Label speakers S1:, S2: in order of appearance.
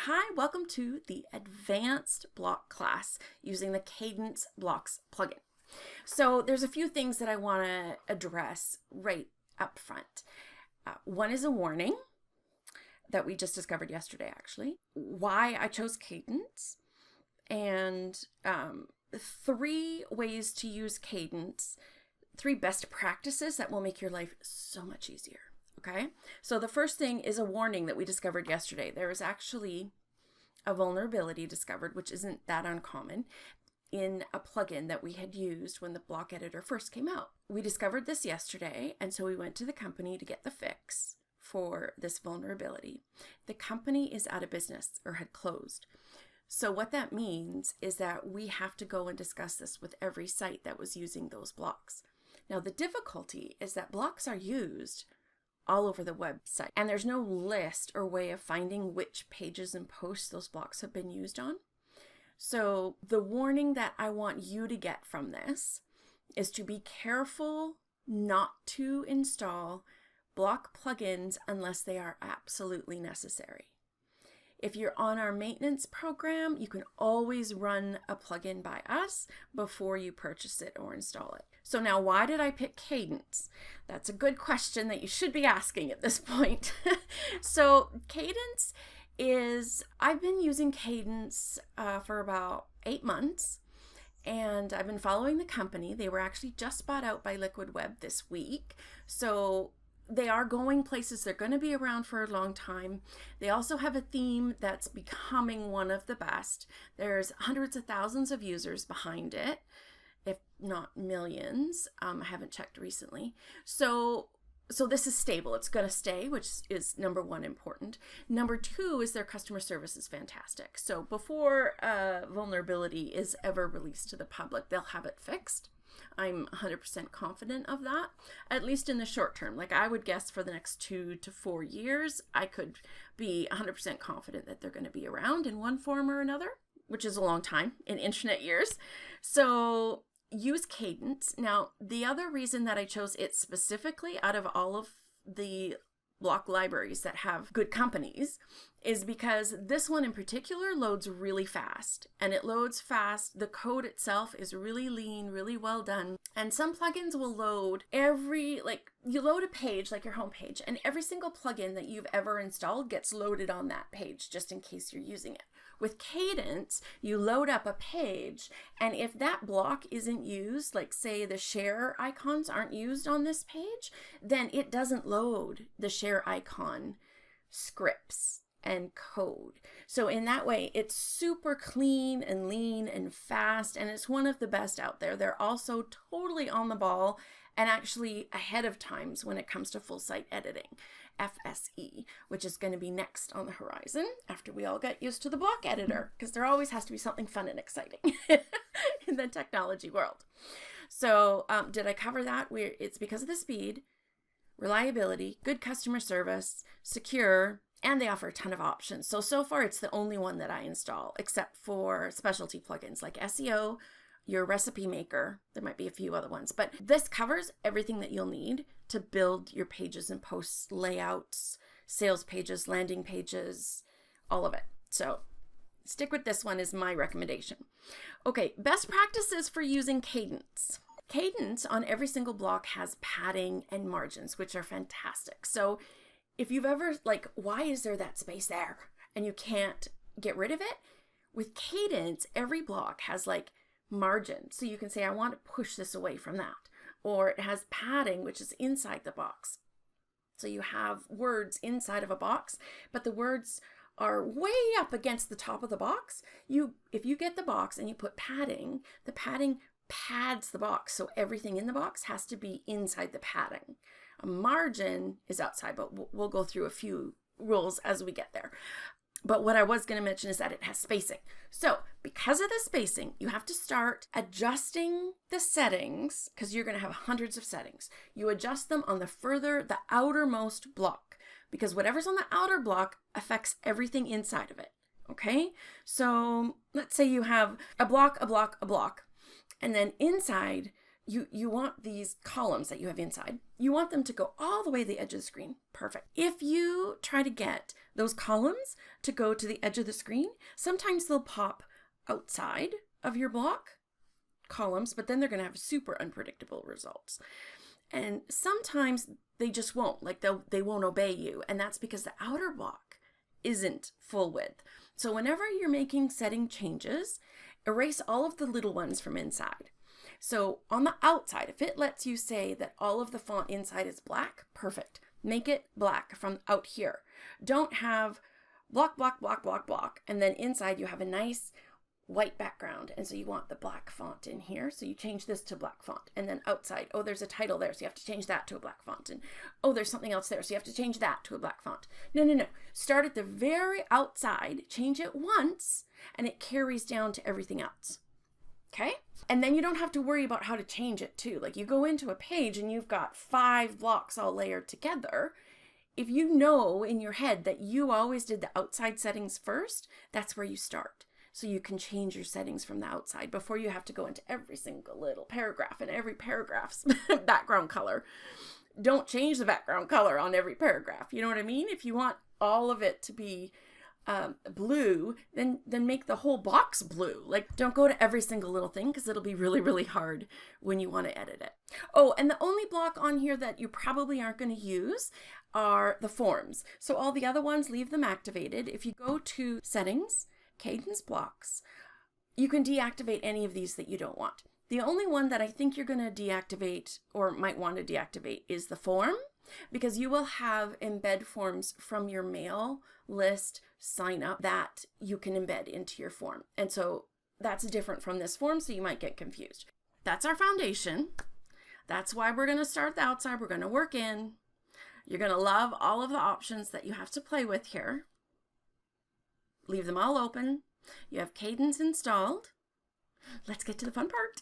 S1: Hi, welcome to the advanced block class using the Kadence blocks plugin. So there's a few things that I want to address right up front. One is a warning that we just discovered yesterday, actually, why I chose Kadence, and 3 ways to use Kadence, 3 best practices that will make your life so much easier. Okay, so the first thing is a warning that we discovered yesterday. There is actually a vulnerability discovered, which isn't that uncommon, in a plugin that we had used when the block editor first came out. We discovered this yesterday, and so we went to the company to get the fix for this vulnerability. The company is out of business or had closed. So what that means is that we have to go and discuss this with every site that was using those blocks. Now, the difficulty is that blocks are used all over the website, and there's no list or way of finding which pages and posts those blocks have been used on. So the warning that I want you to get from this is to be careful not to install block plugins unless they are absolutely necessary. If you're on our maintenance program, you can always run a plugin by us before you purchase it or install it. So now, why did I pick Kadence? That's a good question that you should be asking at this point. So Kadence is, I've been using Kadence for about 8 months, and I've been following the company. They were actually just bought out by Liquid Web this week. So they are going places. They're going to be around for a long time. They also have a theme that's becoming one of the best. There's hundreds of thousands of users behind it, if not millions. I haven't checked recently. So this is stable. It's going to stay, which is number 1 important. Number 2 is their customer service is fantastic. So before vulnerability is ever released to the public, they'll have it fixed. I'm 100% confident of that, at least in the short term. Like, I would guess for the next 2 to 4 years, I could be 100% confident that they're going to be around in one form or another, which is a long time in internet years. So use Kadence. Now, the other reason that I chose it specifically out of all of the block libraries that have good companies is because this one in particular loads really fast, and it loads fast. The code itself is really lean, really well done. And some plugins will load you load a page like your home page, and every single plugin that you've ever installed gets loaded on that page just in case you're using it. With Kadence, you load up a page, and if that block isn't used, like say the share icons aren't used on this page, then it doesn't load the share icon scripts and code. So in that way, it's super clean and lean and fast, and it's one of the best out there. They're also totally on the ball and actually ahead of times when it comes to full site editing. FSE, which is going to be next on the horizon after we all get used to the block editor, because there always has to be something fun and exciting in the technology world. So did I cover that? It's because of the speed, reliability, good customer service, secure, and they offer a ton of options. So far it's the only one that I install, except for specialty plugins like SEO, your recipe maker. There might be a few other ones, but this covers everything that you'll need to build your pages and posts, layouts, sales pages, landing pages, all of it. So stick with this one is my recommendation. Okay, best practices for using Kadence. Kadence on every single block has padding and margins, which are fantastic. So if you've ever why is there that space there and you can't get rid of it? With Kadence, every block has margin. So you can say, I want to push this away from that. Or it has padding, which is inside the box. So you have words inside of a box, but the words are way up against the top of the box. If you get the box and you put padding, the padding pads the box. So everything in the box has to be inside the padding. A margin is outside, but we'll go through a few rules as we get there. But what I was going to mention is that it has spacing. So because of the spacing, you have to start adjusting the settings, because you're going to have hundreds of settings. You adjust them on the outermost block, because whatever's on the outer block affects everything inside of it. Okay? So let's say you have a block, and then inside you want these columns that you have inside, you want them to go all the way to the edge of the screen. Perfect. If you try to get those columns to go to the edge of the screen. Sometimes they'll pop outside of your block columns, but then they're going to have super unpredictable results. And sometimes they just won't, like they won't obey you. And that's because the outer block isn't full width. So whenever you're making setting changes, erase all of the little ones from inside. So on the outside, if it lets you say that all of the font inside is black, perfect. Make it black from out here. Don't have block, block, block, block, block, and then inside you have a nice white background, and so you want the black font in here, so you change this to black font. And then outside, oh, there's a title there, so you have to change that to a black font. And oh, there's something else there, so you have to change that to a black font. No. Start at the very outside, change it once, and it carries down to everything else. Okay? And then you don't have to worry about how to change it too. Like, you go into a page and you've got 5 blocks all layered together. If you know in your head that you always did the outside settings first, that's where you start. So you can change your settings from the outside before you have to go into every single little paragraph and every paragraph's background color. Don't change the background color on every paragraph. You know what I mean? If you want all of it to be blue, then make the whole box blue. Like, don't go to every single little thing, because it'll be really, really hard when you want to edit it. Oh, and the only block on here that you probably aren't going to use are the forms. So all the other ones, leave them activated. If you go to settings, Kadence blocks, you can deactivate any of these that you don't want. The only one that I think you're going to deactivate or might want to deactivate is the form, because you will have embed forms from your mail list sign up that you can embed into your form. And so that's different from this form, so you might get confused. That's our foundation. That's why we're going to start the outside. We're going to work in. You're going to love all of the options that you have to play with here. Leave them all open. You have Kadence installed. Let's get to the fun part.